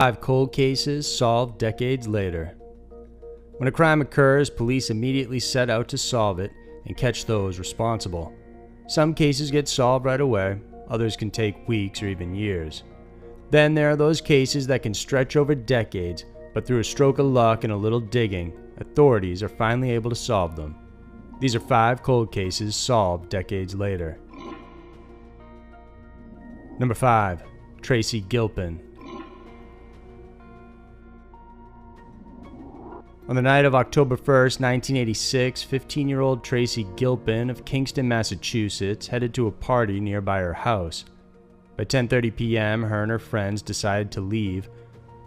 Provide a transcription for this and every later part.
5 cold cases solved decades later. When a crime occurs, police immediately set out to solve it and catch those responsible. Some cases get solved right away, others can take weeks or even years. Then there are those cases that can stretch over decades, but through a stroke of luck and a little digging, authorities are finally able to solve them. These are 5 cold cases solved decades later. Number 5. Tracy Gilpin. On the night of October 1st, 1986, 15-year-old Tracy Gilpin of Kingston, Massachusetts, headed to a party nearby her house. By 10:30 p.m., her and her friends decided to leave.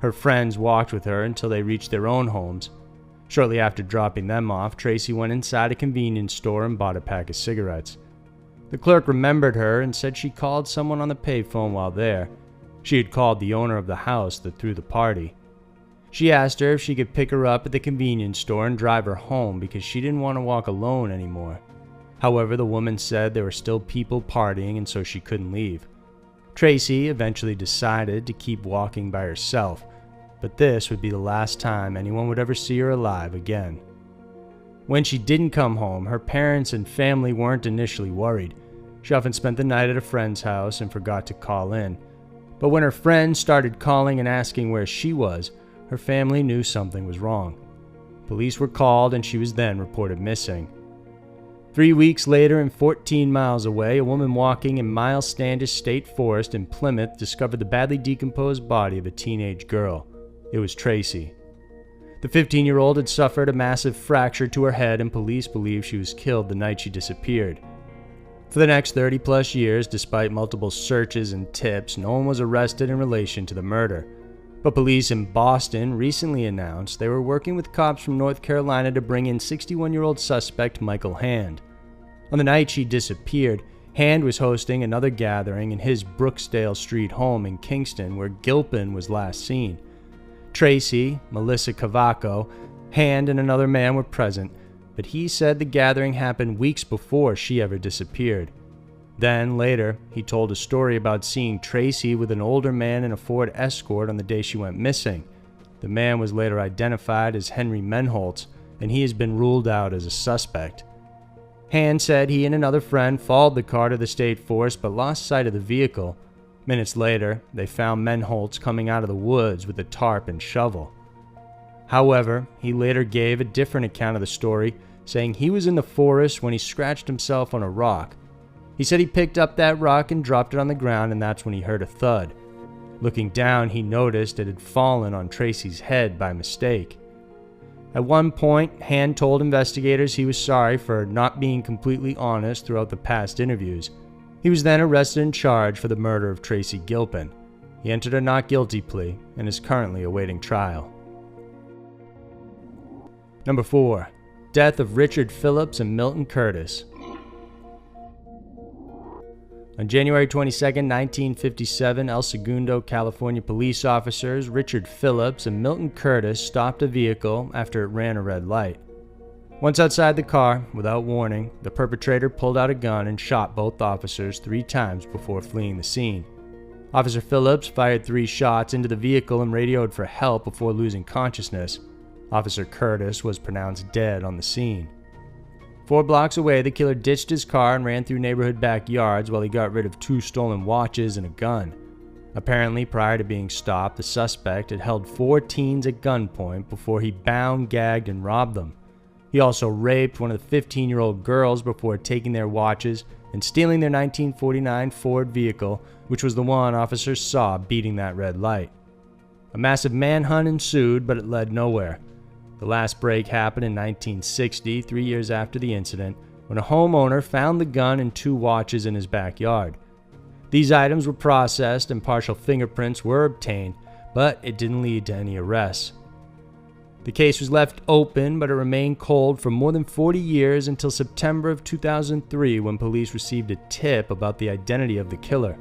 Her friends walked with her until they reached their own homes. Shortly after dropping them off, Tracy went inside a convenience store and bought a pack of cigarettes. The clerk remembered her and said she called someone on the payphone while there. She had called the owner of the house that threw the party. She asked her if she could pick her up at the convenience store and drive her home because she didn't want to walk alone anymore. However, the woman said there were still people partying and so she couldn't leave. Tracy eventually decided to keep walking by herself, but this would be the last time anyone would ever see her alive again. When she didn't come home, her parents and family weren't initially worried. She often spent the night at a friend's house and forgot to call in. But when her friends started calling and asking where she was, her family knew something was wrong. Police were called and she was then reported missing. 3 weeks later and 14 miles away, a woman walking in Miles Standish State Forest in Plymouth discovered the badly decomposed body of a teenage girl. It was Tracy. The 15-year-old had suffered a massive fracture to her head and police believe she was killed the night she disappeared. For the next 30-plus years, despite multiple searches and tips, no one was arrested in relation to the murder. But police in Boston recently announced they were working with cops from North Carolina to bring in 61-year-old suspect Michael Hand. On the night she disappeared, Hand was hosting another gathering in his Brooksdale Street home in Kingston where Gilpin was last seen. Tracy, Melissa Cavaco, Hand, and another man were present, but he said the gathering happened weeks before she ever disappeared. Then, later, he told a story about seeing Tracy with an older man in a Ford Escort on the day she went missing. The man was later identified as Henry Menholtz, and he has been ruled out as a suspect. Hand said he and another friend followed the car to the state forest but lost sight of the vehicle. Minutes later, they found Menholtz coming out of the woods with a tarp and shovel. However, he later gave a different account of the story, saying he was in the forest when he scratched himself on a rock. He said he picked up that rock and dropped it on the ground, and that's when he heard a thud. Looking down, he noticed it had fallen on Tracy's head by mistake. At one point, Hand told investigators he was sorry for not being completely honest throughout the past interviews. He was then arrested and charged for the murder of Tracy Gilpin. He entered a not guilty plea and is currently awaiting trial. Number 4. Death of Richard Phillips and Milton Curtis. On January 22, 1957, El Segundo, California police officers Richard Phillips and Milton Curtis stopped a vehicle after it ran a red light. Once outside the car, without warning, the perpetrator pulled out a gun and shot both officers 3 times before fleeing the scene. Officer Phillips fired 3 shots into the vehicle and radioed for help before losing consciousness. Officer Curtis was pronounced dead on the scene. 4 blocks away, the killer ditched his car and ran through neighborhood backyards while he got rid of 2 stolen watches and a gun. Apparently, prior to being stopped, the suspect had held 4 teens at gunpoint before he bound, gagged, and robbed them. He also raped one of the 15-year-old girls before taking their watches and stealing their 1949 Ford vehicle, which was the one officers saw beating that red light. A massive manhunt ensued, but it led nowhere. The last break happened in 1960, 3 years after the incident, when a homeowner found the gun and 2 watches in his backyard. These items were processed and partial fingerprints were obtained, but it didn't lead to any arrests. The case was left open, but it remained cold for more than 40 years until September of 2003 when police received a tip about the identity of the killer.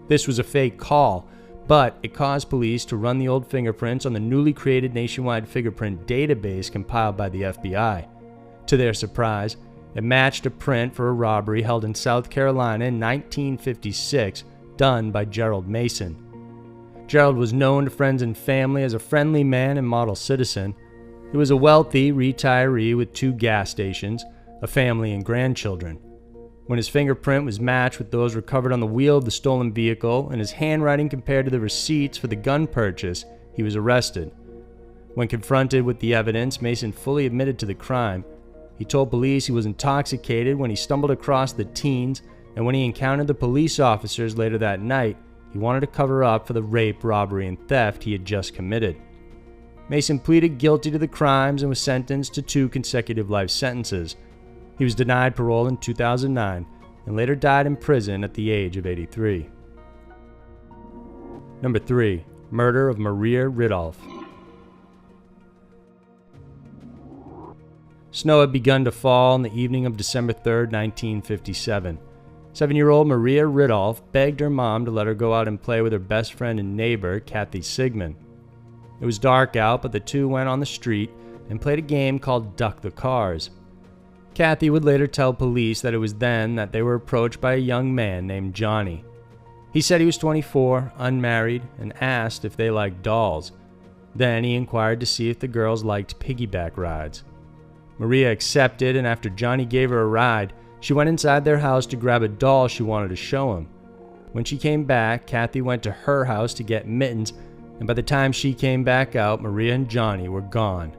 This was a fake call, but it caused police to run the old fingerprints on the newly created nationwide fingerprint database compiled by the FBI. To their surprise, it matched a print for a robbery held in South Carolina in 1956, done by Gerald Mason. Gerald was known to friends and family as a friendly man and model citizen. He was a wealthy retiree with 2 gas stations, a family, and grandchildren. When his fingerprint was matched with those recovered on the wheel of the stolen vehicle and his handwriting compared to the receipts for the gun purchase, he was arrested. When confronted with the evidence, Mason fully admitted to the crime. He told police he was intoxicated when he stumbled across the teens, and when he encountered the police officers later that night, he wanted to cover up for the rape, robbery, and theft he had just committed. Mason pleaded guilty to the crimes and was sentenced to 2 consecutive life sentences. He was denied parole in 2009 and later died in prison at the age of 83. Number 3. Murder of Maria Ridolph. Snow had begun to fall on the evening of December 3, 1957. 7-year-old Maria Ridolph begged her mom to let her go out and play with her best friend and neighbor, Kathy Sigmund. It was dark out, but the two went on the street and played a game called Duck the Cars. Kathy would later tell police that it was then that they were approached by a young man named Johnny. He said he was 24, unmarried, and asked if they liked dolls. Then he inquired to see if the girls liked piggyback rides. Maria accepted, and after Johnny gave her a ride, she went inside their house to grab a doll she wanted to show him. When she came back, Kathy went to her house to get mittens, and by the time she came back out, Maria and Johnny were gone.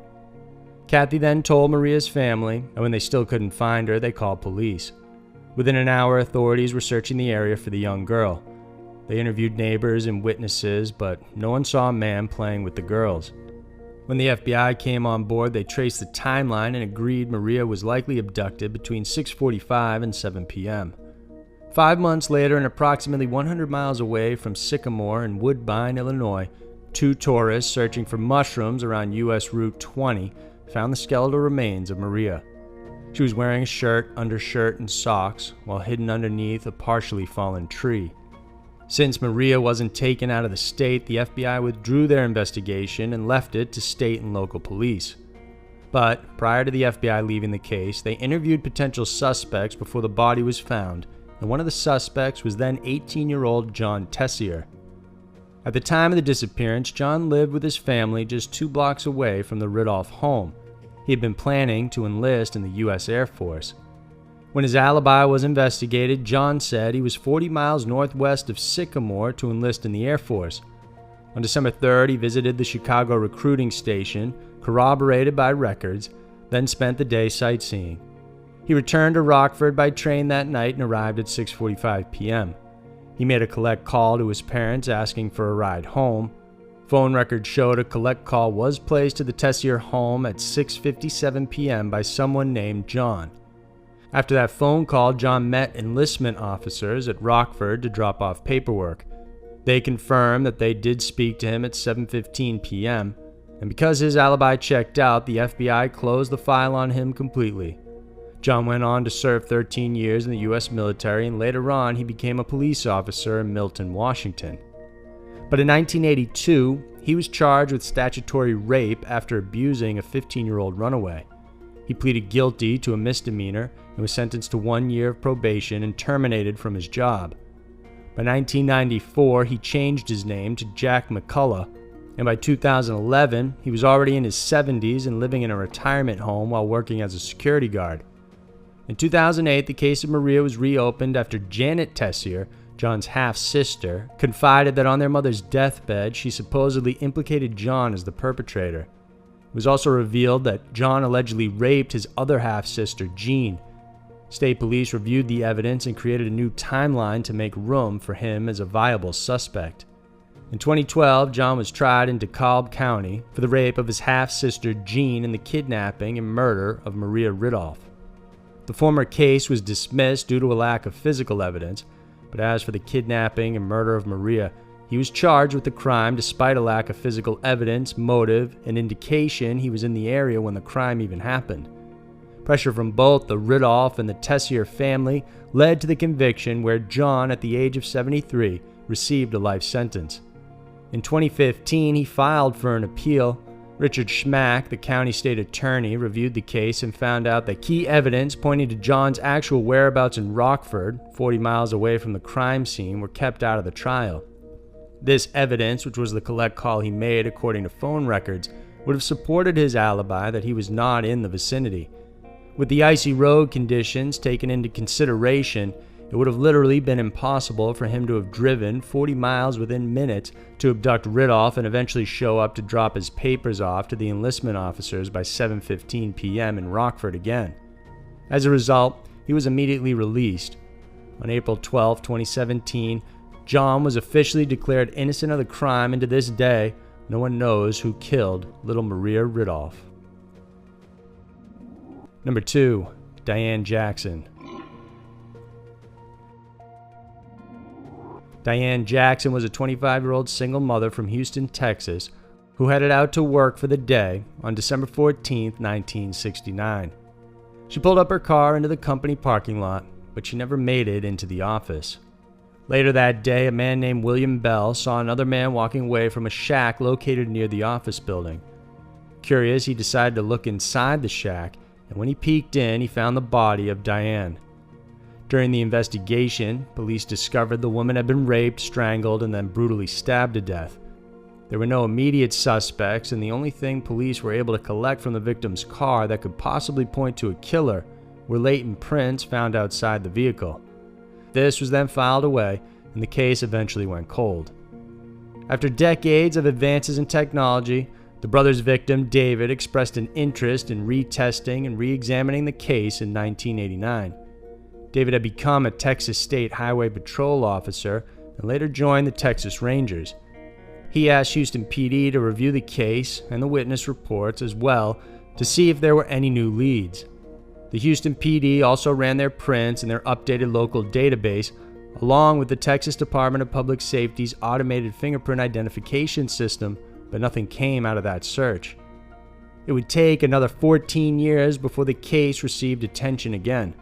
Kathy then told Maria's family, and when they still couldn't find her, they called police. Within an hour, authorities were searching the area for the young girl. They interviewed neighbors and witnesses, but no one saw a man playing with the girls. When the FBI came on board, they traced the timeline and agreed Maria was likely abducted between 6:45 and 7 p.m. 5 months later, and approximately 100 miles away from Sycamore in Woodbine, Illinois, 2 tourists searching for mushrooms around U.S. Route 20 found the skeletal remains of Maria. She was wearing a shirt, undershirt, and socks while hidden underneath a partially fallen tree. Since Maria wasn't taken out of the state, the FBI withdrew their investigation and left it to state and local police. But prior to the FBI leaving the case, they interviewed potential suspects before the body was found, and one of the suspects was then 18-year-old John Tessier. At the time of the disappearance, John lived with his family just 2 blocks away from the Ridolph home. He had been planning to enlist in the U.S. Air Force. When his alibi was investigated, John said he was 40 miles northwest of Sycamore to enlist in the Air Force. On December 3rd, he visited the Chicago recruiting station, corroborated by records, then spent the day sightseeing. He returned to Rockford by train that night and arrived at 6:45 p.m. He made a collect call to his parents asking for a ride home. Phone records showed a collect call was placed to the Tessier home at 6:57 p.m. by someone named John. After that phone call, John met enlistment officers at Rockford to drop off paperwork. They confirmed that they did speak to him at 7:15 p.m., and because his alibi checked out, the FBI closed the file on him completely. John went on to serve 13 years in the U.S. military, and later on he became a police officer in Milton, Washington. But in 1982, he was charged with statutory rape after abusing a 15-year-old runaway. He pleaded guilty to a misdemeanor and was sentenced to 1 year of probation and terminated from his job. By 1994, he changed his name to Jack McCullough, and by 2011, he was already in his 70s and living in a retirement home while working as a security guard. In 2008, the case of Maria was reopened after Janet Tessier, John's half-sister, confided that on their mother's deathbed, she supposedly implicated John as the perpetrator. It was also revealed that John allegedly raped his other half-sister, Jean. State police reviewed the evidence and created a new timeline to make room for him as a viable suspect. In 2012, John was tried in DeKalb County for the rape of his half-sister, Jean, and the kidnapping and murder of Maria Ridolph. The former case was dismissed due to a lack of physical evidence, but as for the kidnapping and murder of Maria, he was charged with the crime despite a lack of physical evidence, motive, and indication he was in the area when the crime even happened. Pressure from both the Ridolph and the Tessier family led to the conviction where John, at the age of 73, received a life sentence. In 2015, he filed for an appeal. Richard Schmack, the county state attorney, reviewed the case and found out that key evidence pointing to John's actual whereabouts in Rockford, 40 miles away from the crime scene, were kept out of the trial. This evidence, which was the collect call he made according to phone records, would have supported his alibi that he was not in the vicinity. With the icy road conditions taken into consideration, it would have literally been impossible for him to have driven 40 miles within minutes to abduct Ridolph and eventually show up to drop his papers off to the enlistment officers by 7:15 p.m. in Rockford again. As a result, he was immediately released. On April 12, 2017, John was officially declared innocent of the crime, and to this day, no one knows who killed little Maria Ridolph. Number 2. Diane Jackson. Diane Jackson was a 25-year-old single mother from Houston, Texas, who headed out to work for the day on December 14, 1969. She pulled up her car into the company parking lot, but she never made it into the office. Later that day, a man named William Bell saw another man walking away from a shack located near the office building. Curious, he decided to look inside the shack, and when he peeked in, he found the body of Diane. During the investigation, police discovered the woman had been raped, strangled, and then brutally stabbed to death. There were no immediate suspects, and the only thing police were able to collect from the victim's car that could possibly point to a killer were latent prints found outside the vehicle. This was then filed away, and the case eventually went cold. After decades of advances in technology, the brothers' victim, David, expressed an interest in retesting and re-examining the case in 1989. David had become a Texas State Highway Patrol officer and later joined the Texas Rangers. He asked Houston PD to review the case and the witness reports as well to see if there were any new leads. The Houston PD also ran their prints and their updated local database, along with the Texas Department of Public Safety's automated fingerprint identification system, but nothing came out of that search. It would take another 14 years before the case received attention again.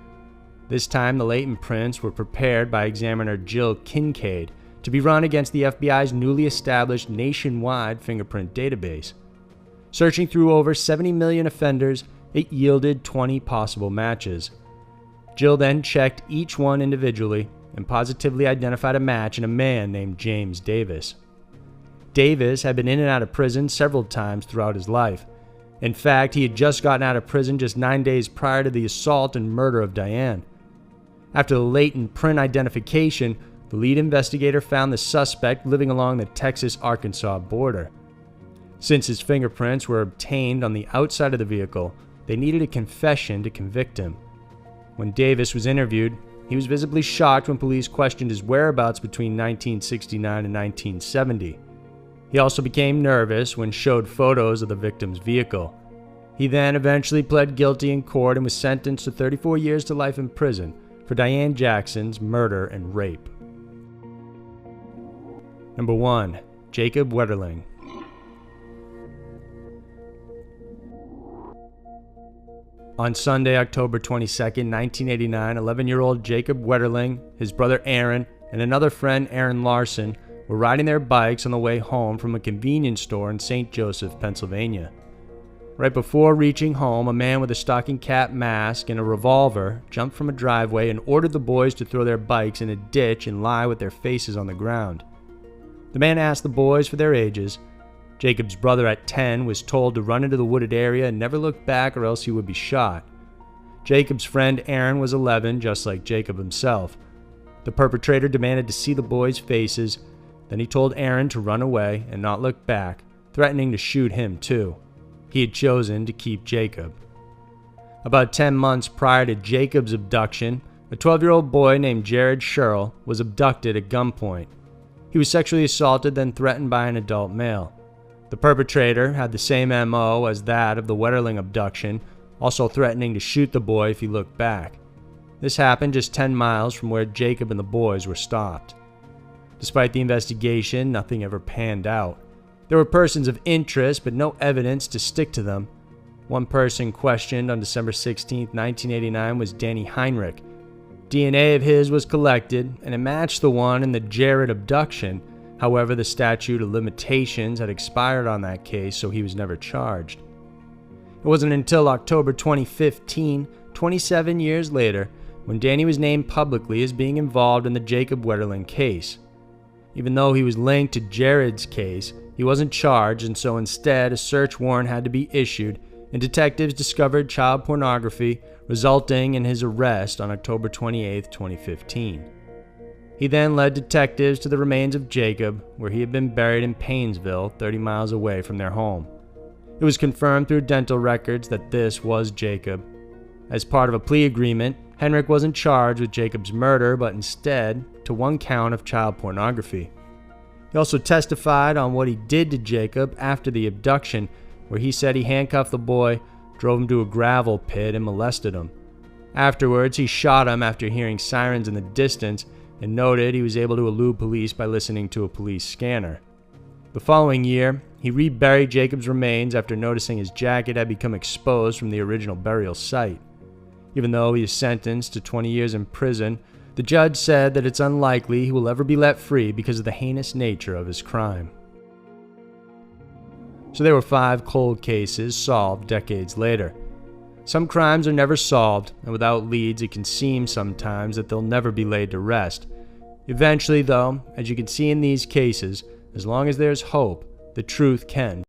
This time, the latent prints were prepared by examiner Jill Kincaid to be run against the FBI's newly established nationwide fingerprint database. Searching through over 70 million offenders, it yielded 20 possible matches. Jill then checked each one individually and positively identified a match in a man named James Davis. Davis had been in and out of prison several times throughout his life. In fact, he had just gotten out of prison just 9 days prior to the assault and murder of Diane. After the latent print identification, the lead investigator found the suspect living along the Texas-Arkansas border. Since his fingerprints were obtained on the outside of the vehicle, they needed a confession to convict him. When Davis was interviewed, he was visibly shocked when police questioned his whereabouts between 1969 and 1970. He also became nervous when showed photos of the victim's vehicle. He then eventually pled guilty in court and was sentenced to 34 years to life in prison for Diane Jackson's murder and rape. Number 1. Jacob Wetterling. On Sunday, October 22, 1989, 11-year-old Jacob Wetterling, his brother Aaron, and another friend, Aaron Larson, were riding their bikes on the way home from a convenience store in St. Joseph, Pennsylvania. Right before reaching home, a man with a stocking cap mask and a revolver jumped from a driveway and ordered the boys to throw their bikes in a ditch and lie with their faces on the ground. The man asked the boys for their ages. Jacob's brother at 10 was told to run into the wooded area and never look back or else he would be shot. Jacob's friend Aaron was 11, just like Jacob himself. The perpetrator demanded to see the boys' faces. Then he told Aaron to run away and not look back, threatening to shoot him too. He had chosen to keep Jacob. About 10 months prior to Jacob's abduction, a 12-year-old boy named Jared Sherrill was abducted at gunpoint. He was sexually assaulted, then threatened by an adult male. The perpetrator had the same MO as that of the Wetterling abduction, also threatening to shoot the boy if he looked back. This happened just 10 miles from where Jacob and the boys were stopped. Despite the investigation, nothing ever panned out. There were persons of interest, but no evidence to stick to them. One person questioned on December 16, 1989 was Danny Heinrich. DNA of his was collected, and it matched the one in the Jared abduction. However, the statute of limitations had expired on that case, so he was never charged. It wasn't until October 2015, 27 years later, when Danny was named publicly as being involved in the Jacob Wetterling case. Even though he was linked to Jared's case, he wasn't charged, and so instead a search warrant had to be issued, and detectives discovered child pornography, resulting in his arrest on October 28, 2015. He then led detectives to the remains of Jacob, where he had been buried in Paynesville, 30 miles away from their home. It was confirmed through dental records that this was Jacob. As part of a plea agreement, Henrik wasn't charged with Jacob's murder, but instead to one count of child pornography. He also testified on what he did to Jacob after the abduction, where he said he handcuffed the boy, drove him to a gravel pit, and molested him. Afterwards, he shot him after hearing sirens in the distance and noted he was able to elude police by listening to a police scanner. The following year, he reburied Jacob's remains after noticing his jacket had become exposed from the original burial site. Even though he is sentenced to 20 years in prison, the judge said that it's unlikely he will ever be let free because of the heinous nature of his crime. So there were 5 cold cases solved decades later. Some crimes are never solved, and without leads it can seem sometimes that they'll never be laid to rest. Eventually, though, as you can see in these cases, as long as there's hope, the truth can